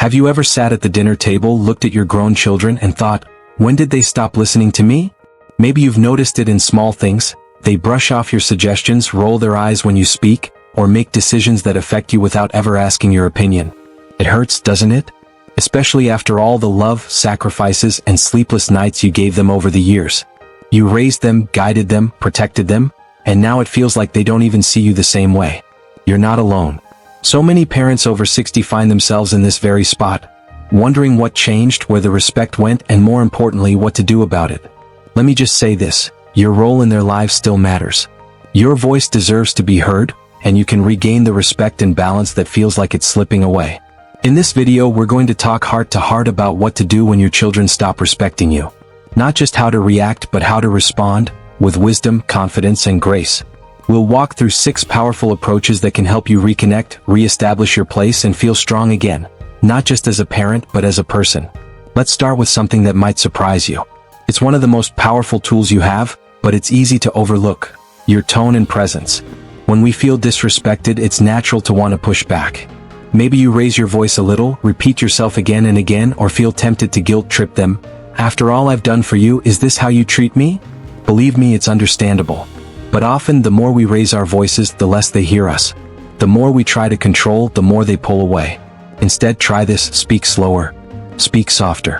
Have you ever sat at the dinner table, looked at your grown children and thought, when did they stop listening to me? Maybe you've noticed it in small things. They brush off your suggestions, roll their eyes when you speak, or make decisions that affect you without ever asking your opinion. It hurts, doesn't it? Especially after all the love, sacrifices, and sleepless nights you gave them over the years. You raised them, guided them, protected them, and now it feels like they don't even see you the same way. You're not alone. So many parents over 60 find themselves in this very spot, wondering what changed, where the respect went, and more importantly, what to do about it. Let me just say this, your role in their lives still matters. Your voice deserves to be heard, and you can regain the respect and balance that feels like it's slipping away. In this video, we're going to talk heart to heart about what to do when your children stop respecting you. Not just how to react, but how to respond, with wisdom, confidence, and grace. We'll walk through 6 powerful approaches that can help you reconnect, re-establish your place, and feel strong again, not just as a parent, but as a person. Let's start with something that might surprise you. It's one of the most powerful tools you have, but it's easy to overlook: your tone and presence. When we feel disrespected, it's natural to want to push back. Maybe you raise your voice a little, repeat yourself again and again, or feel tempted to guilt-trip them. After all I've done for you, is this how you treat me? Believe me, it's understandable. But often, the more we raise our voices, the less they hear us. The more we try to control, the more they pull away. Instead, try this: speak slower. Speak softer.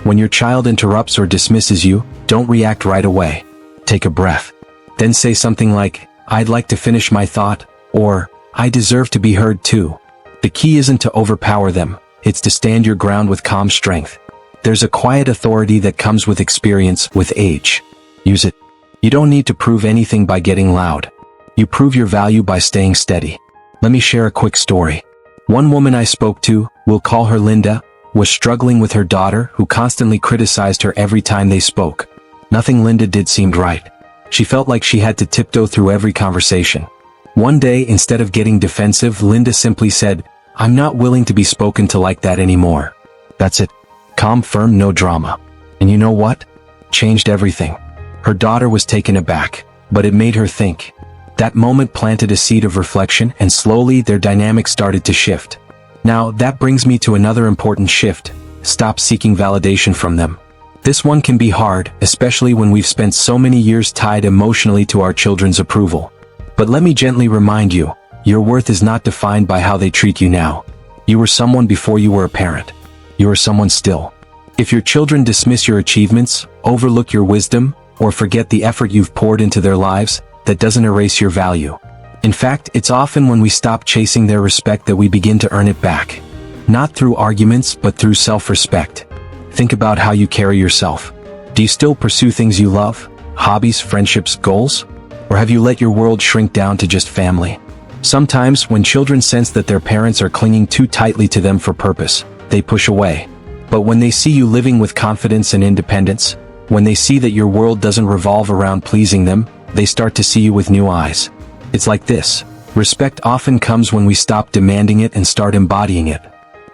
When your child interrupts or dismisses you, don't react right away. Take a breath. Then say something like, "I'd like to finish my thought," or "I deserve to be heard too." The key isn't to overpower them, it's to stand your ground with calm strength. There's a quiet authority that comes with experience, with age. Use it. You don't need to prove anything by getting loud. You prove your value by staying steady. Let me share a quick story. One woman I spoke to, we'll call her Linda, was struggling with her daughter, who constantly criticized her every time they spoke. Nothing Linda did seemed right. She felt like she had to tiptoe through every conversation. One day, instead of getting defensive, Linda simply said, "I'm not willing to be spoken to like that anymore." That's it. Calm, firm, no drama. And you know what? Changed everything. Her daughter was taken aback, but it made her think. That moment planted a seed of reflection, and slowly their dynamic started to shift. Now, that brings me to another important shift: stop seeking validation from them. This one can be hard, especially when we've spent so many years tied emotionally to our children's approval. But let me gently remind you, your worth is not defined by how they treat you now. You were someone before you were a parent. You are someone still. If your children dismiss your achievements, overlook your wisdom, or forget the effort you've poured into their lives, that doesn't erase your value. In fact, it's often when we stop chasing their respect that we begin to earn it back. Not through arguments, but through self-respect. Think about how you carry yourself. Do you still pursue things you love? Hobbies, friendships, goals? Or have you let your world shrink down to just family? Sometimes, when children sense that their parents are clinging too tightly to them for purpose, they push away. But when they see you living with confidence and independence, when they see that your world doesn't revolve around pleasing them, they start to see you with new eyes. It's like this. Respect often comes when we stop demanding it and start embodying it.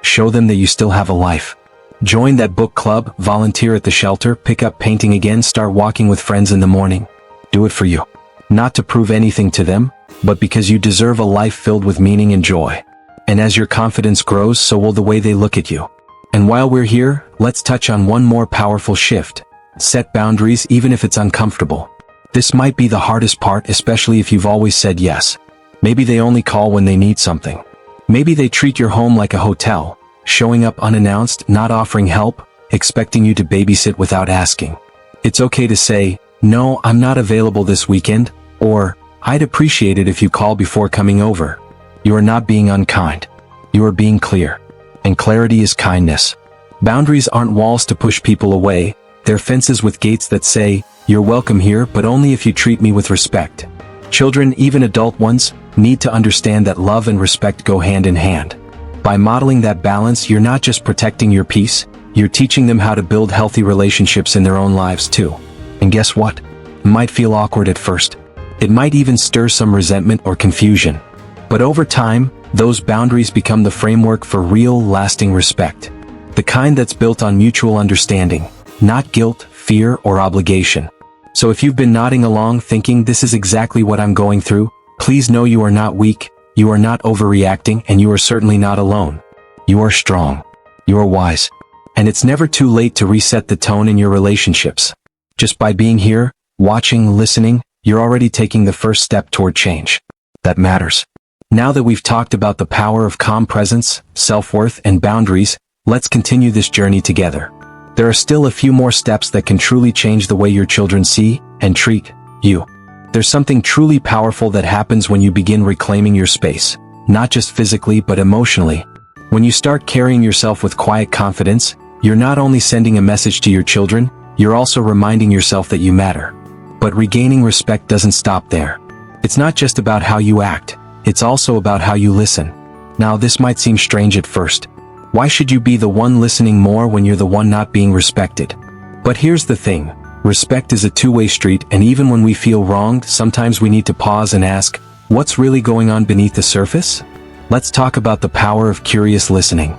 Show them that you still have a life. Join that book club, volunteer at the shelter, pick up painting again, start walking with friends in the morning. Do it for you. Not to prove anything to them, but because you deserve a life filled with meaning and joy. And as your confidence grows, so will the way they look at you. And while we're here, let's touch on one more powerful shift. Set boundaries, even if it's uncomfortable. This might be the hardest part, especially if you've always said yes. Maybe they only call when they need something. Maybe they treat your home like a hotel, showing up unannounced, not offering help, expecting you to babysit without asking. It's okay to say, "No, I'm not available this weekend," or "I'd appreciate it if you call before coming over." You are not being unkind. You are being clear. And clarity is kindness. Boundaries aren't walls to push people away. They're fences with gates that say, "You're welcome here, but only if you treat me with respect." Children, even adult ones, need to understand that love and respect go hand in hand. By modeling that balance, you're not just protecting your peace, you're teaching them how to build healthy relationships in their own lives too. And guess what? It might feel awkward at first. It might even stir some resentment or confusion. But over time, those boundaries become the framework for real, lasting respect. The kind that's built on mutual understanding, not guilt, fear, or obligation. So if you've been nodding along thinking this is exactly what I'm going through, please know you are not weak, you are not overreacting, and you are certainly not alone. You are strong. You're wise. And it's never too late to reset the tone in your relationships. Just by being here, watching, listening, you're already taking the first step toward change. That matters. Now that we've talked about the power of calm presence, self-worth, and boundaries, let's continue this journey together. There are still a few more steps that can truly change the way your children see and treat you. There's something truly powerful that happens when you begin reclaiming your space, not just physically but emotionally. When you start carrying yourself with quiet confidence, you're not only sending a message to your children, you're also reminding yourself that you matter. But regaining respect doesn't stop there. It's not just about how you act, it's also about how you listen. Now, this might seem strange at first. Why should you be the one listening more when you're the one not being respected? But here's the thing. Respect is a two-way street, and even when we feel wronged, sometimes we need to pause and ask, what's really going on beneath the surface? Let's talk about the power of curious listening.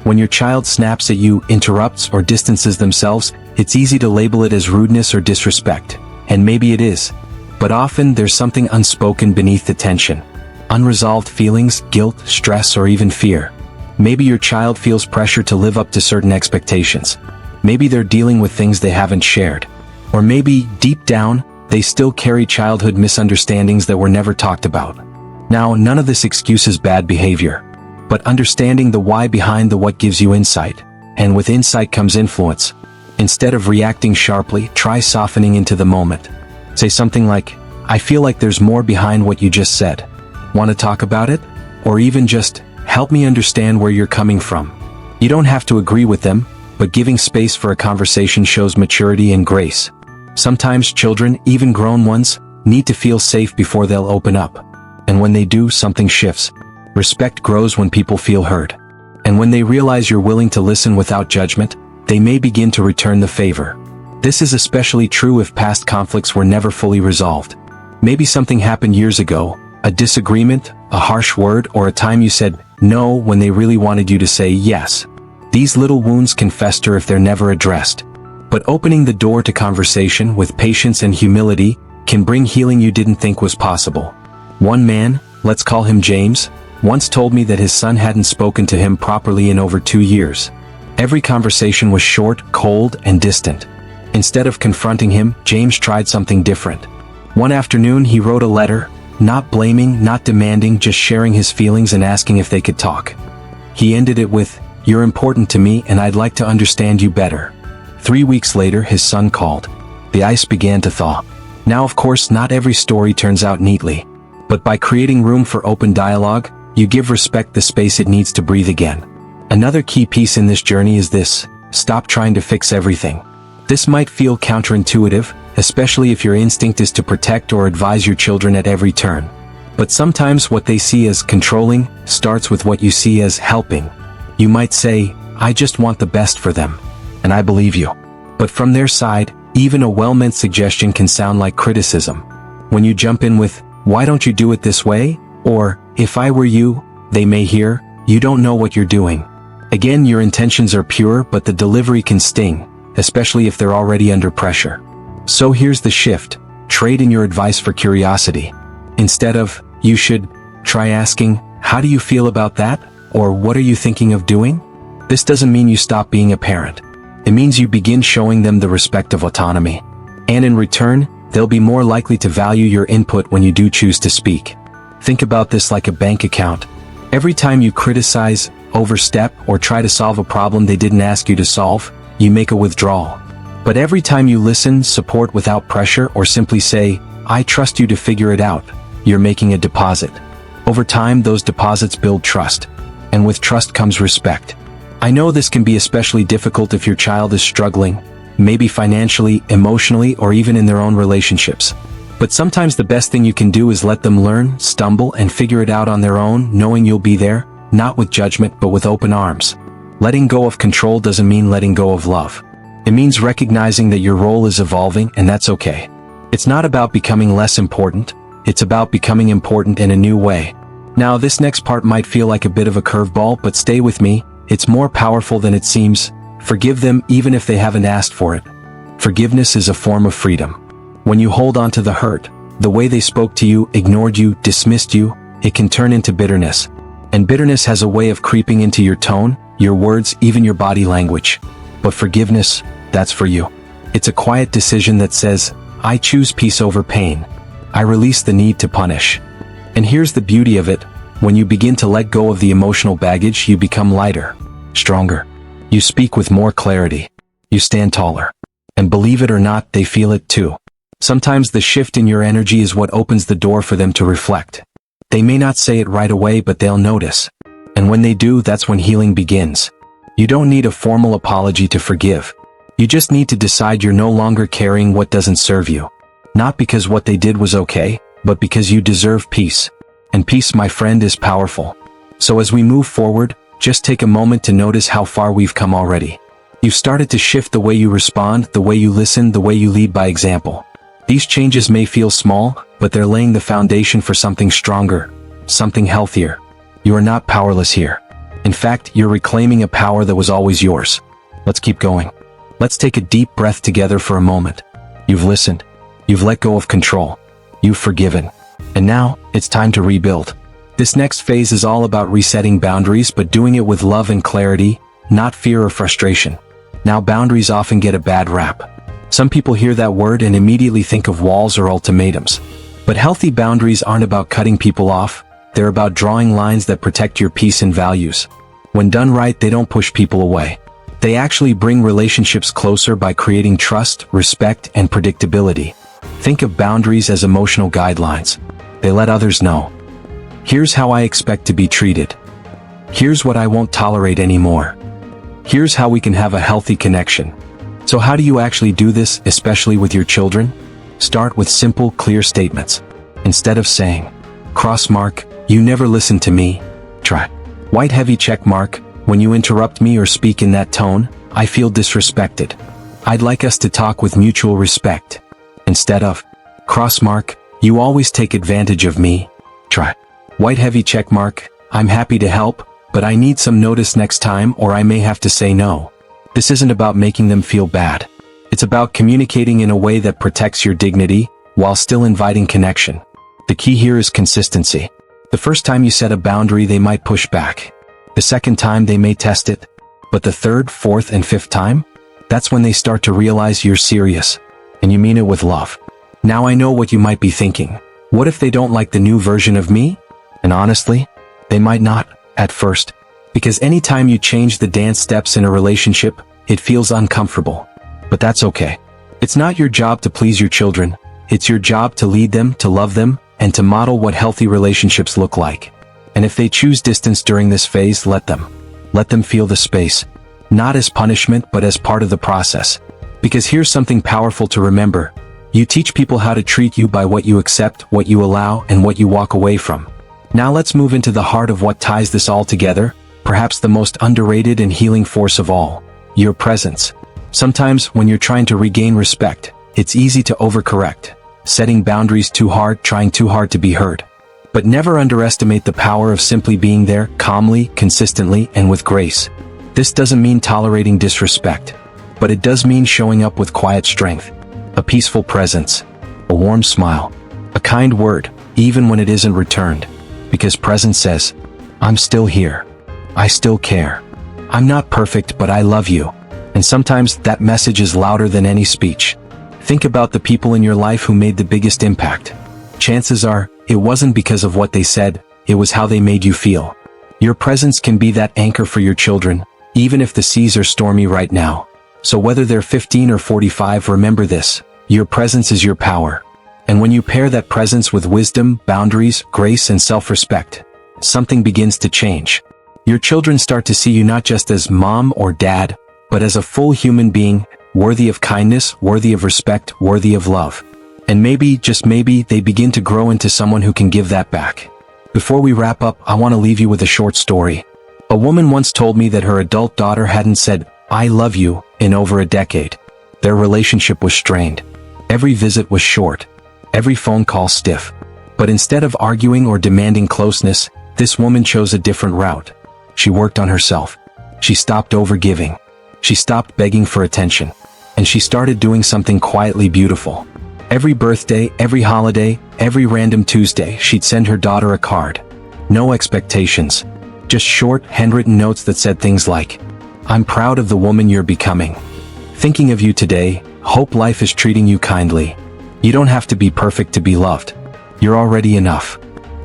When your child snaps at you, interrupts, or distances themselves, it's easy to label it as rudeness or disrespect. And maybe it is. But often there's something unspoken beneath the tension. Unresolved feelings, guilt, stress, or even fear. Maybe your child feels pressure to live up to certain expectations. Maybe they're dealing with things they haven't shared. Or maybe, deep down, they still carry childhood misunderstandings that were never talked about. Now, none of this excuses bad behavior. But understanding the why behind the what gives you insight. And with insight comes influence. Instead of reacting sharply, try softening into the moment. Say something like, I feel like there's more behind what you just said. Want to talk about it? Or even just, help me understand where you're coming from. You don't have to agree with them, but giving space for a conversation shows maturity and grace. Sometimes children, even grown ones, need to feel safe before they'll open up. And when they do, something shifts. Respect grows when people feel heard. And when they realize you're willing to listen without judgment, they may begin to return the favor. This is especially true if past conflicts were never fully resolved. Maybe something happened years ago, a disagreement, a harsh word, or a time you said no when they really wanted you to say yes. These little wounds can fester if they're never addressed. But opening the door to conversation with patience and humility can bring healing you didn't think was possible. One man, let's call him James, once told me that his son hadn't spoken to him properly in over 2 years. Every conversation was short, cold, and distant. Instead of confronting him, James tried something different. One afternoon he wrote a letter, not blaming, not demanding, just sharing his feelings and asking if they could talk. He ended it with, "You're important to me and I'd like to understand you better." 3 weeks later his son called. The ice began to thaw. Now of course not every story turns out neatly. But by creating room for open dialogue, you give respect the space it needs to breathe again. Another key piece in this journey is this: stop trying to fix everything. This might feel counterintuitive, especially if your instinct is to protect or advise your children at every turn. But sometimes what they see as controlling starts with what you see as helping. You might say, "I just want the best for them." And I believe you. But from their side, even a well-meant suggestion can sound like criticism. When you jump in with, "Why don't you do it this way?" or "If I were you," they may hear, "You don't know what you're doing." Again, your intentions are pure, but the delivery can sting, especially if they're already under pressure. So here's the shift: trade in your advice for curiosity. Instead of, "You should," try asking, "How do you feel about that?" or "What are you thinking of doing?" This doesn't mean you stop being a parent. It means you begin showing them the respect of autonomy. And in return, they'll be more likely to value your input when you do choose to speak. Think about this like a bank account. Every time you criticize, overstep, or try to solve a problem they didn't ask you to solve, you make a withdrawal. But every time you listen, support without pressure, or simply say, "I trust you to figure it out," you're making a deposit. Over time, those deposits build trust. And with trust comes respect. I know this can be especially difficult if your child is struggling, maybe financially, emotionally, or even in their own relationships. But sometimes the best thing you can do is let them learn, stumble, and figure it out on their own, knowing you'll be there, not with judgment but with open arms. Letting go of control doesn't mean letting go of love. It means recognizing that your role is evolving, and that's okay. It's not about becoming less important, it's about becoming important in a new way. Now, this next part might feel like a bit of a curveball, but stay with me, it's more powerful than it seems. Forgive them even if they haven't asked for it. Forgiveness is a form of freedom. When you hold on to the hurt, the way they spoke to you, ignored you, dismissed you, it can turn into bitterness. And bitterness has a way of creeping into your tone, your words, even your body language. But forgiveness, that's for you. It's a quiet decision that says, I choose peace over pain. I release the need to punish. And here's the beauty of it. When you begin to let go of the emotional baggage, you become lighter, stronger. You speak with more clarity. You stand taller. And believe it or not, they feel it too. Sometimes the shift in your energy is what opens the door for them to reflect. They may not say it right away, but they'll notice. And when they do, that's when healing begins. You don't need a formal apology to forgive. You just need to decide you're no longer carrying what doesn't serve you. Not because what they did was okay, but because you deserve peace. And peace, my friend, is powerful. So as we move forward, just take a moment to notice how far we've come already. You've started to shift the way you respond, the way you listen, the way you lead by example. These changes may feel small, but they're laying the foundation for something stronger, something healthier. You are not powerless here. In fact, you're reclaiming a power that was always yours. Let's keep going. Let's take a deep breath together for a moment. You've listened. You've let go of control. You've forgiven. And now, it's time to rebuild. This next phase is all about resetting boundaries, but doing it with love and clarity, not fear or frustration. Now, boundaries often get a bad rap. Some people hear that word and immediately think of walls or ultimatums. But healthy boundaries aren't about cutting people off. They're about drawing lines that protect your peace and values. When done right, they don't push people away. They actually bring relationships closer by creating trust, respect, and predictability. Think of boundaries as emotional guidelines. They let others know. Here's how I expect to be treated. Here's what I won't tolerate anymore. Here's how we can have a healthy connection. So how do you actually do this, especially with your children? Start with simple, clear statements. Instead of saying, cross mark, you never listen to me, try white heavy check mark, when you interrupt me or speak in that tone, I feel disrespected. I'd like us to talk with mutual respect. Instead of, cross mark, you always take advantage of me, try white heavy check mark, I'm happy to help, but I need some notice next time or I may have to say no. This isn't about making them feel bad. It's about communicating in a way that protects your dignity, while still inviting connection. The key here is consistency. The first time you set a boundary, they might push back. The second time, they may test it. But the third, fourth, and fifth time? That's when they start to realize you're serious. And you mean it with love. Now I know what you might be thinking. What if they don't like the new version of me? And honestly, they might not, at first. Because anytime you change the dance steps in a relationship, it feels uncomfortable. But that's okay. It's not your job to please your children. It's your job to lead them, to love them, and to model what healthy relationships look like. And if they choose distance during this phase, let them. Let them feel the space. Not as punishment, but as part of the process. Because here's something powerful to remember. You teach people how to treat you by what you accept, what you allow, and what you walk away from. Now let's move into the heart of what ties this all together. Perhaps the most underrated and healing force of all, your presence. Sometimes, when you're trying to regain respect, it's easy to overcorrect, setting boundaries too hard, trying too hard to be heard. But never underestimate the power of simply being there, calmly, consistently, and with grace. This doesn't mean tolerating disrespect, but it does mean showing up with quiet strength, a peaceful presence, a warm smile, a kind word, even when it isn't returned. Because presence says, I'm still here. I still care. I'm not perfect, but I love you. And sometimes that message is louder than any speech. Think about the people in your life who made the biggest impact. Chances are, it wasn't because of what they said, it was how they made you feel. Your presence can be that anchor for your children, even if the seas are stormy right now. So whether they're 15 or 45, remember this, your presence is your power. And when you pair that presence with wisdom, boundaries, grace, and self-respect, something begins to change. Your children start to see you not just as mom or dad, but as a full human being, worthy of kindness, worthy of respect, worthy of love. And maybe, just maybe, they begin to grow into someone who can give that back. Before we wrap up, I want to leave you with a short story. A woman once told me that her adult daughter hadn't said, I love you, in over a decade. Their relationship was strained. Every visit was short. Every phone call stiff. But instead of arguing or demanding closeness, this woman chose a different route. She worked on herself. She stopped overgiving. She stopped begging for attention. And she started doing something quietly beautiful. Every birthday, every holiday, every random Tuesday, she'd send her daughter a card. No expectations. Just short, handwritten notes that said things like, "I'm proud of the woman you're becoming. Thinking of you today, hope life is treating you kindly. You don't have to be perfect to be loved. You're already enough."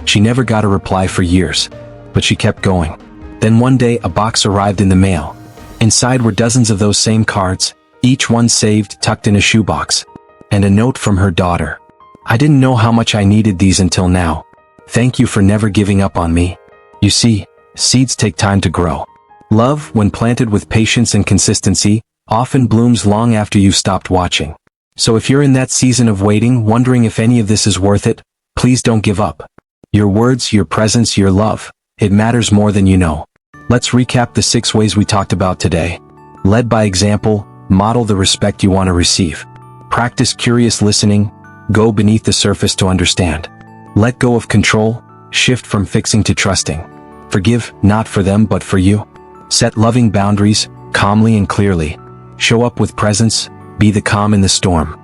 She never got a reply for years, but she kept going. Then one day a box arrived in the mail. Inside were dozens of those same cards, each one saved, tucked in a shoebox. And a note from her daughter. "I didn't know how much I needed these until now. Thank you for never giving up on me." You see, seeds take time to grow. Love, when planted with patience and consistency, often blooms long after you've stopped watching. So if you're in that season of waiting, wondering if any of this is worth it, please don't give up. Your words, your presence, your love, it matters more than you know. Let's recap the 6 ways we talked about today. Lead by example, model the respect you want to receive. Practice curious listening, go beneath the surface to understand. Let go of control, shift from fixing to trusting. Forgive, not for them but for you. Set loving boundaries, calmly and clearly. Show up with presence, be the calm in the storm.